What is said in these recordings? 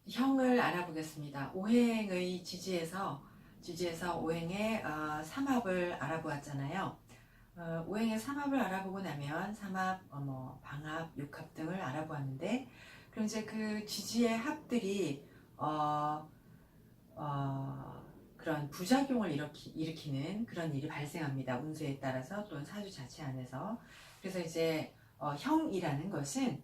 형을 알아보겠습니다. 오행의 지지에서 오행의 삼합을 알아보았잖아요. 오행의 삼합을 알아보고 나면 삼합, 방합, 육합 등을 알아보았는데, 그럼 이제 그 지지의 합들이 그런 부작용을 일으키는 그런 일이 발생합니다. 운수에 따라서 또는 사주 자체 안에서. 그래서 이제 형이라는 것은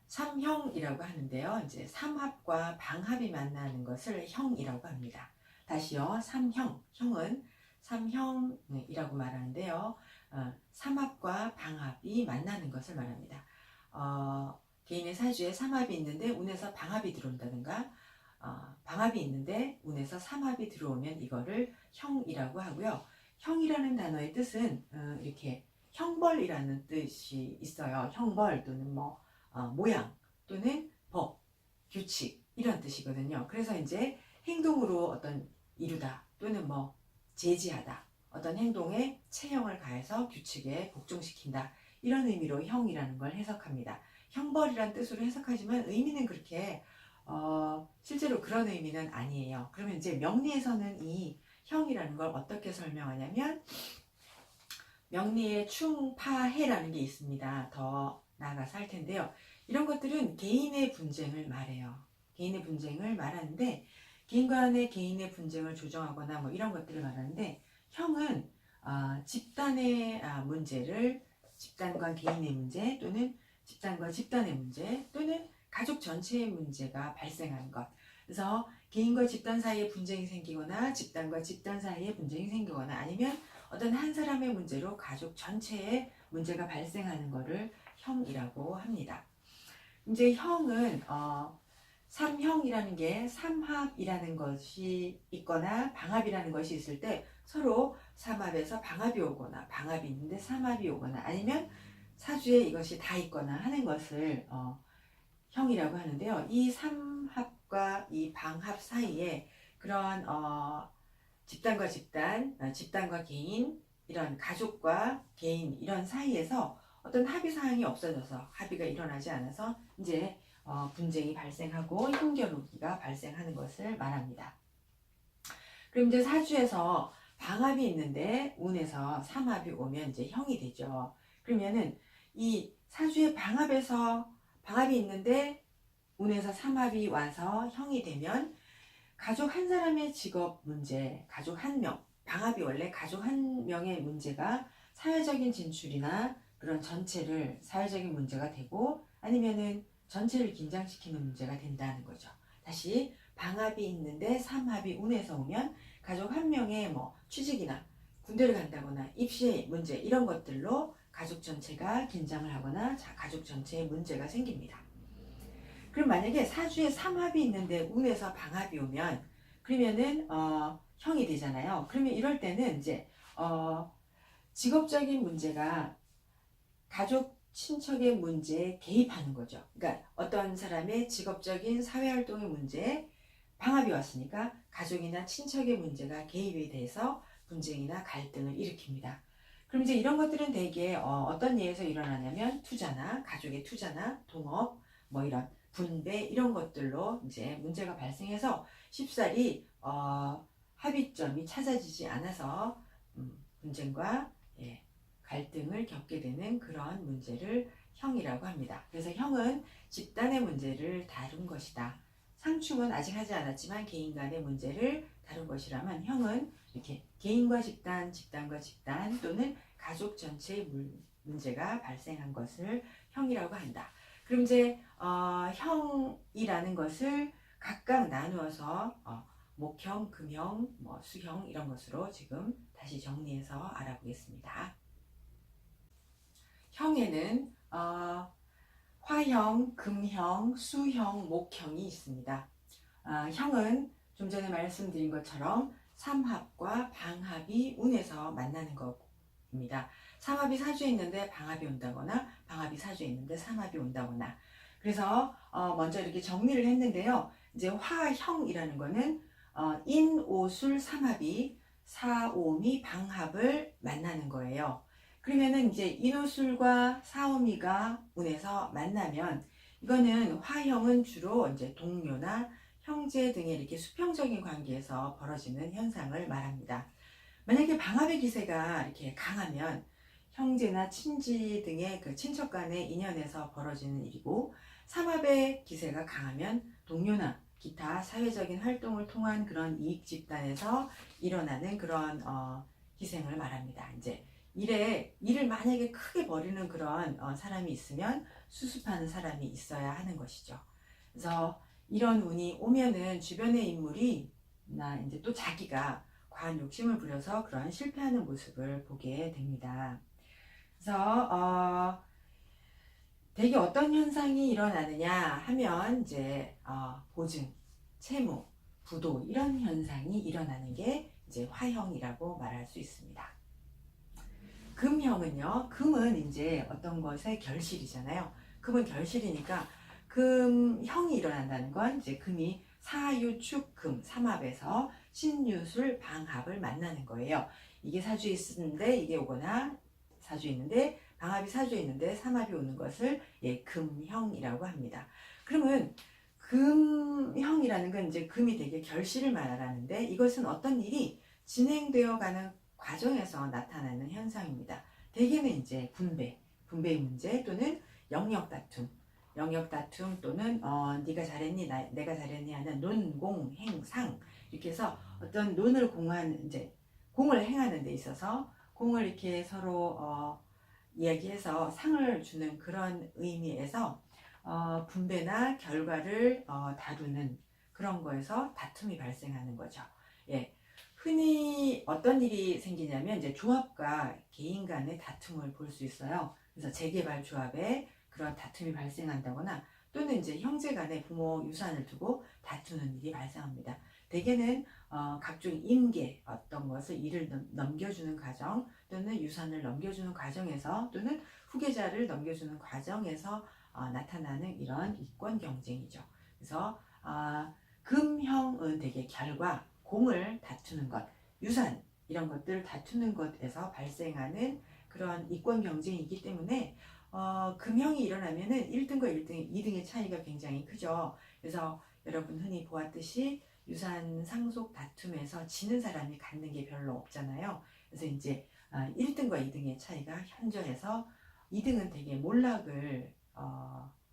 삼형이라고 하는데요. 이제 삼합과 방합이 만나는 것을 형이라고 합니다. 다시요. 삼형. 형은 삼형이라고 말하는데요. 삼합과 방합이 만나는 것을 말합니다. 개인의 사주에 삼합이 있는데 운에서 방합이 들어온다든가 방합이 있는데 운에서 삼합이 들어오면 이거를 형이라고 하고요. 형이라는 단어의 뜻은 이렇게 형벌이라는 뜻이 있어요. 형벌 또는 모양 또는 법, 규칙 이런 뜻이거든요. 그래서 이제 행동으로 어떤 이루다 또는 제지하다, 어떤 행동에 체형을 가해서 규칙에 복종시킨다 이런 의미로 형이라는 걸 해석합니다. 형벌이란 뜻으로 해석하지만 의미는 그렇게 실제로 그런 의미는 아니에요. 그러면 이제 명리에서는 이 형이라는 걸 어떻게 설명하냐면 명리에 충파해라는 게 있습니다. 더 나아가서 할 텐데요. 이런 것들은 개인의 분쟁을 말해요. 개인의 분쟁을 말하는데 개인 간의 개인의 분쟁을 조정하거나 이런 것들을 말하는데 형은 집단의 문제를 집단과 개인의 문제 또는 집단과 집단의 문제 또는 가족 전체의 문제가 발생하는 것. 그래서 개인과 집단 사이에 분쟁이 생기거나 집단과 집단 사이에 분쟁이 생기거나 아니면 어떤 한 사람의 문제로 가족 전체에 문제가 발생하는 것을 형이라고 합니다. 이제 형은 삼형이라는 게 삼합이라는 것이 있거나 방합이라는 것이 있을 때 서로 삼합에서 방합이 오거나 방합이 있는데 삼합이 오거나 아니면 사주에 이것이 다 있거나 하는 것을 형이라고 하는데요. 이 삼합과 이 방합 사이에 그런 집단과 집단, 집단과 개인, 이런 가족과 개인 이런 사이에서 어떤 합의 사항이 없어져서 합의가 일어나지 않아서 이제 분쟁이 발생하고 힘겨루기가 발생하는 것을 말합니다. 그럼 이제 사주에서 방합이 있는데 운에서 삼합이 오면 이제 형이 되죠. 그러면은 이 사주의 방합이 있는데 운에서 삼합이 와서 형이 되면 가족 한 사람의 직업 문제, 가족 한 명, 방합이 원래 가족 한 명의 문제가 사회적인 진출이나 그런 전체를 사회적인 문제가 되고 아니면은 전체를 긴장시키는 문제가 된다는 거죠. 다시 방합이 있는데 삼합이 운에서 오면 가족 한 명의 취직이나 군대를 간다거나 입시의 문제 이런 것들로 가족 전체가 긴장을 하거나 가족 전체에 문제가 생깁니다. 그럼 만약에 사주에 삼합이 있는데 운에서 방합이 오면 그러면은 형이 되잖아요. 그러면 이럴 때는 이제 직업적인 문제가 가족 친척의 문제에 개입하는 거죠. 그러니까 어떤 사람의 직업적인 사회활동의 문제에 방합이 왔으니까 가족이나 친척의 문제가 개입이 돼서 분쟁이나 갈등을 일으킵니다. 그럼 이제 이런 것들은 대개 어떤 예에서 일어나냐면 투자나 가족의 투자나 동업 이런 분배 이런 것들로 이제 문제가 발생해서 쉽사리 합의점이 찾아지지 않아서 분쟁과 갈등을 겪게 되는 그런 문제를 형이라고 합니다. 그래서 형은 집단의 문제를 다룬 것이다. 상충은 아직 하지 않았지만 개인 간의 문제를 다룬 것이라면 형은 이렇게 개인과 집단, 집단과 집단 또는 가족 전체의 문제가 발생한 것을 형이라고 한다. 그럼 이제 형이라는 것을 각각 나누어서 목형, 금형, 수형 이런 것으로 지금 다시 정리해서 알아보겠습니다. 형에는 화형, 금형, 수형, 목형이 있습니다. 형은 좀 전에 말씀드린 것처럼 삼합과 방합이 운에서 만나는 겁니다. 삼합이 사주에 있는데 방합이 온다거나 방합이 사주에 있는데 삼합이 온다거나 그래서 먼저 이렇게 정리를 했는데요. 이제 화형이라는 거는 인오술 삼합이 사오미 방합을 만나는 거예요. 그러면은 이제 인오술과 사오미가 운에서 만나면 이거는 화형은 주로 이제 동료나 형제 등의 이렇게 수평적인 관계에서 벌어지는 현상을 말합니다. 만약에 방합의 기세가 이렇게 강하면 형제나 친지 등의 그 친척 간의 인연에서 벌어지는 일이고, 삼합의 기세가 강하면 동료나 기타 사회적인 활동을 통한 그런 이익 집단에서 일어나는 그런 희생을 말합니다. 이제 일을 만약에 크게 벌이는 그런 사람이 있으면 수습하는 사람이 있어야 하는 것이죠. 그래서 이런 운이 오면은 주변의 인물이 나 이제 또 자기가 과한 욕심을 부려서 그런 실패하는 모습을 보게 됩니다. 그래서 대개 어떤 현상이 일어나느냐 하면 이제 보증, 채무, 부도 이런 현상이 일어나는 게 이제 화형이라고 말할 수 있습니다. 금형은요, 금은 이제 어떤 것의 결실이잖아요. 금은 결실이니까 금형이 일어난다는 건 이제 금이 사유축금 삼합에서 신유술 방합을 만나는 거예요. 이게 사주에 있는데 이게 오거나 사주에 있는데 방합이 사주에 있는데 삼합이 오는 것을 금형이라고 합니다. 그러면 금형이라는 건 이제 금이 되게 결실을 말하는데, 이것은 어떤 일이 진행되어 가는 과정에서 나타나는 현상입니다. 대개는 이제 분배의 문제 또는 영역 다툼 또는 네가 잘했니, 내가 잘했니 하는 논, 공, 행, 상, 이렇게 해서 어떤 논을 이제 공을 행하는 데 있어서 공을 이렇게 서로 이야기해서 상을 주는 그런 의미에서 분배나 결과를 다루는 그런 거에서 다툼이 발생하는 거죠. 예. 흔히 어떤 일이 생기냐면 이제 조합과 개인 간의 다툼을 볼 수 있어요. 그래서 재개발 조합에 그런 다툼이 발생한다거나 또는 이제 형제 간의 부모 유산을 두고 다투는 일이 발생합니다. 대개는 각종 임계, 어떤 것을 일을 넘겨주는 과정 또는 유산을 넘겨주는 과정에서 또는 후계자를 넘겨주는 과정에서 나타나는 이런 이권 경쟁이죠. 그래서 금형은 되게 결과, 공을 다투는 것, 유산 이런 것들을 다투는 것에서 발생하는 그런 이권 경쟁이기 때문에 금형이 일어나면은 1등과 2등의 차이가 굉장히 크죠. 그래서 여러분 흔히 보았듯이 유산 상속 다툼에서 지는 사람이 갖는 게 별로 없잖아요. 그래서 이제 1등과 2등의 차이가 현저해서 2등은 되게 몰락을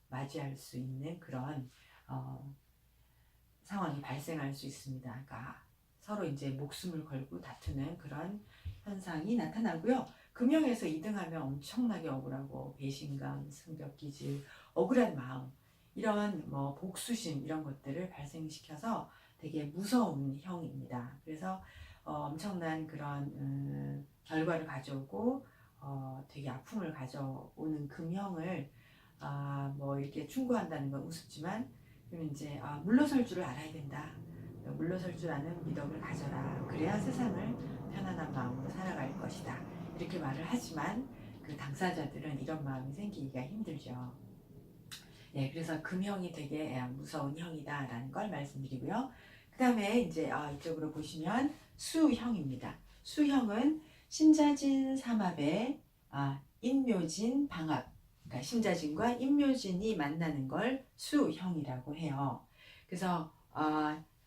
맞이할 수 있는 그런 상황이 발생할 수 있습니다. 그러니까 서로 이제 목숨을 걸고 다투는 그런 현상이 나타나고요. 금형에서 2등하면 엄청나게 억울하고 배신감, 승벽기질, 억울한 마음, 이런 뭐 복수심 이런 것들을 발생시켜서 되게 무서운 형입니다. 그래서 엄청난 그런 결과를 가져오고 되게 아픔을 가져오는 금형을 뭐 이렇게 충고한다는 건 우습지만, 그러면 이제 물러설 줄을 알아야 된다. 물러설 줄 아는 미덕을 가져라. 그래야 세상을 편안한 마음으로 살아갈 것이다. 이렇게 말을 하지만 그 당사자들은 이런 마음이 생기기가 힘들죠. 네, 그래서 금형이 되게 무서운 형이다라는 걸 말씀드리고요. 그 다음에 이제 이쪽으로 보시면 수형입니다. 수형은 신자진 삼합의 인묘진 방합, 그러니까 신자진과 인묘진이 만나는 걸 수형이라고 해요. 그래서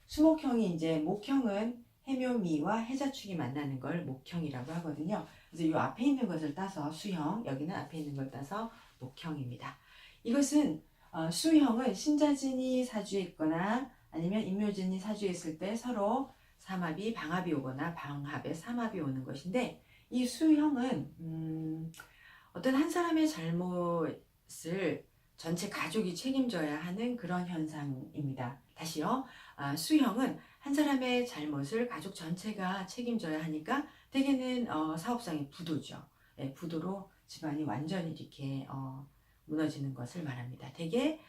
수목형이 이제 목형은 해묘미와 해자축이 만나는 걸 목형이라고 하거든요. 그래서 이 앞에 있는 것을 따서 수형, 여기는 앞에 있는 걸 따서 목형입니다. 이것은 수형은 신자진이 사주에 있거나 아니면 인묘진이 사주에 있을 때 서로 삼합이 방합이 오거나 방합에 삼합이 오는 것인데, 이 수형은 어떤 한 사람의 잘못을 전체 가족이 책임져야 하는 그런 현상입니다. 다시요. 수형은 한 사람의 잘못을 가족 전체가 책임져야 하니까 대개는 사업상의 부도죠. 예, 부도로 집안이 완전히 이렇게 무너지는 것을 말합니다. 대개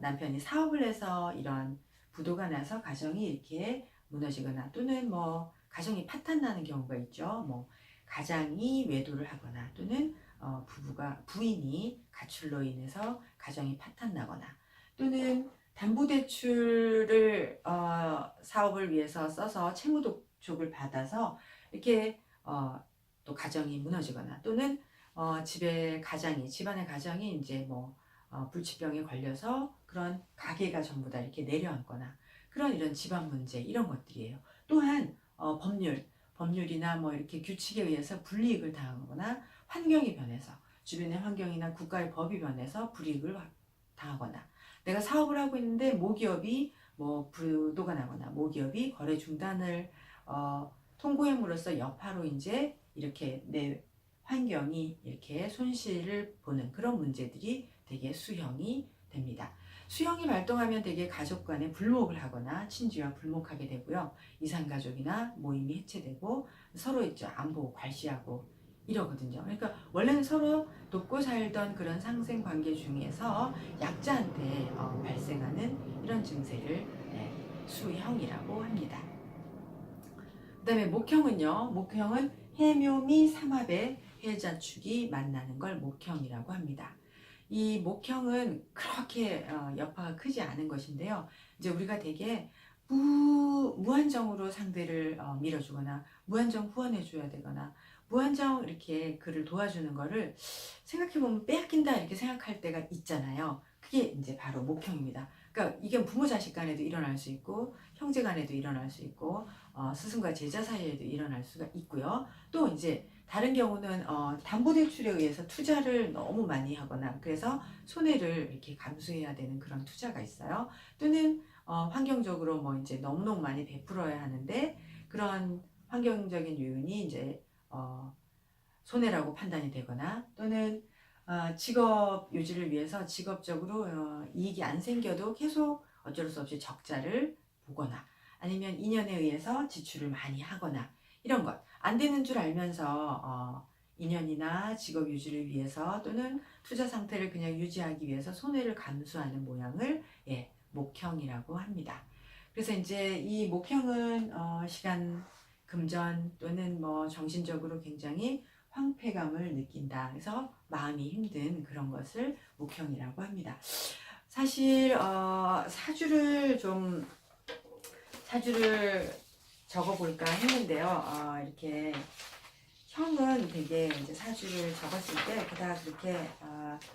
남편이 사업을 해서 이런 부도가 나서 가정이 이렇게 무너지거나 또는 뭐 가정이 파탄나는 경우가 있죠. 뭐 가장이 외도를 하거나 또는 부인이 가출로 인해서 가정이 파탄나거나 또는 담보대출을 사업을 위해서 써서 채무독촉을 받아서 이렇게 또 가정이 무너지거나 또는 집안의 가정이 이제 뭐 불치병에 걸려서 그런 가게가 전부 다 이렇게 내려앉거나 그런 이런 집안 문제 이런 것들이에요. 또한 법률이나 뭐 이렇게 규칙에 의해서 불이익을 당하거나 환경이 변해서 주변의 환경이나 국가의 법이 변해서 불이익을 당하거나 내가 사업을 하고 있는데 모기업이 뭐 부도가 나거나 모기업이 거래 중단을 통보함으로써 여파로 이제 이렇게 내 환경이 이렇게 손실을 보는 그런 문제들이 되게 수형이 됩니다. 수형이 발동하면 되게 가족 간에 불목을 하거나 친지와 불목하게 되고요. 이산가족이나 모임이 해체되고 서로 있죠. 안 보고 괄시하고 이러거든요. 그러니까 원래는 서로 돕고 살던 그런 상생 관계 중에서 약자한테 발생하는 이런 증세를 수형이라고 합니다. 그 다음에 목형은요. 목형은 해묘미 삼합의 해자축이 만나는 걸 목형이라고 합니다. 이 목형은 그렇게 여파가 크지 않은 것인데요. 이제 우리가 되게 무한정으로 상대를 밀어주거나 무한정 후원해줘야 되거나 무한정 이렇게 그를 도와주는 거를 생각해보면 빼앗긴다 이렇게 생각할 때가 있잖아요. 그게 이제 바로 목형입니다. 그러니까 이게 부모 자식 간에도 일어날 수 있고 형제 간에도 일어날 수 있고 스승과 제자 사이에도 일어날 수가 있고요. 또 이제 다른 경우는 담보대출에 의해서 투자를 너무 많이 하거나 그래서 손해를 이렇게 감수해야 되는 그런 투자가 있어요. 또는 환경적으로 뭐 이제 너무너무 많이 베풀어야 하는데 그런 환경적인 요인이 이제 손해라고 판단이 되거나 또는 직업 유지를 위해서 직업적으로 이익이 안 생겨도 계속 어쩔 수 없이 적자를 보거나 아니면 인연에 의해서 지출을 많이 하거나 이런 것 안 되는 줄 알면서 인연이나 직업 유지를 위해서 또는 투자 상태를 그냥 유지하기 위해서 손해를 감수하는 모양을 목형이라고 합니다. 그래서 이제 이 목형은 시간 금전 또는 뭐 정신적으로 굉장히 황폐감을 느낀다. 그래서 마음이 힘든 그런 것을 목형이라고 합니다. 사실 사주를 적어볼까 했는데요. 이렇게 형은 되게 이제 사주를 적었을 때 그다지 그렇게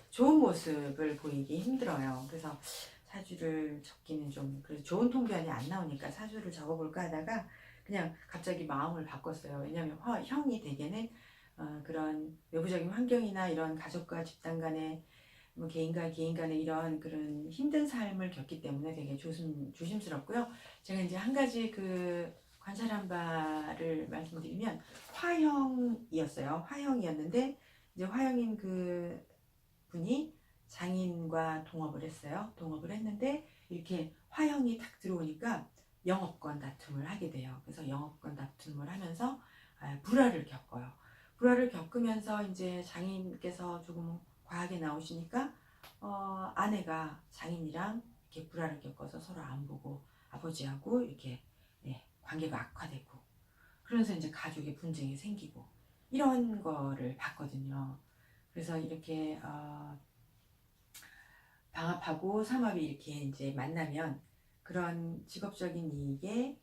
좋은 모습을 보이기 힘들어요. 그래서 사주를 적기는 좀 그래서 좋은 통변이 안 나오니까 사주를 적어볼까 하다가 그냥 갑자기 마음을 바꿨어요. 왜냐하면 형이 대개는 그런 외부적인 환경이나 이런 가족과 집단 간의 뭐 개인과 개인 간의 이런 그런 힘든 삶을 겪기 때문에 되게 조심스럽고요. 제가 이제 한 가지 그 관찰한 바를 말씀드리면 화형이었어요. 화형이었는데 이제 화형인 그 분이 장인과 동업을 했어요. 동업을 했는데 이렇게 화형이 탁 들어오니까 영업권 다툼을 하게 돼요. 그래서 영업권 다툼을 하면서 불화를 겪어요. 불화를 겪으면서 이제 장인께서 조금 과하게 나오시니까 아내가 장인이랑 이렇게 불화를 겪어서 서로 안 보고 아버지하고 이렇게 관계가 악화되고 그러면서 이제 가족의 분쟁이 생기고 이런 거를 봤거든요. 그래서 이렇게 방합하고 삼합이 이렇게 이제 만나면 그런 직업적인 이익에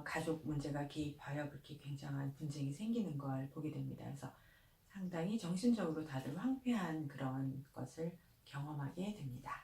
가족 문제가 개입하여 그렇게 굉장한 분쟁이 생기는 걸 보게 됩니다. 그래서 상당히 정신적으로 다들 황폐한 그런 것을 경험하게 됩니다.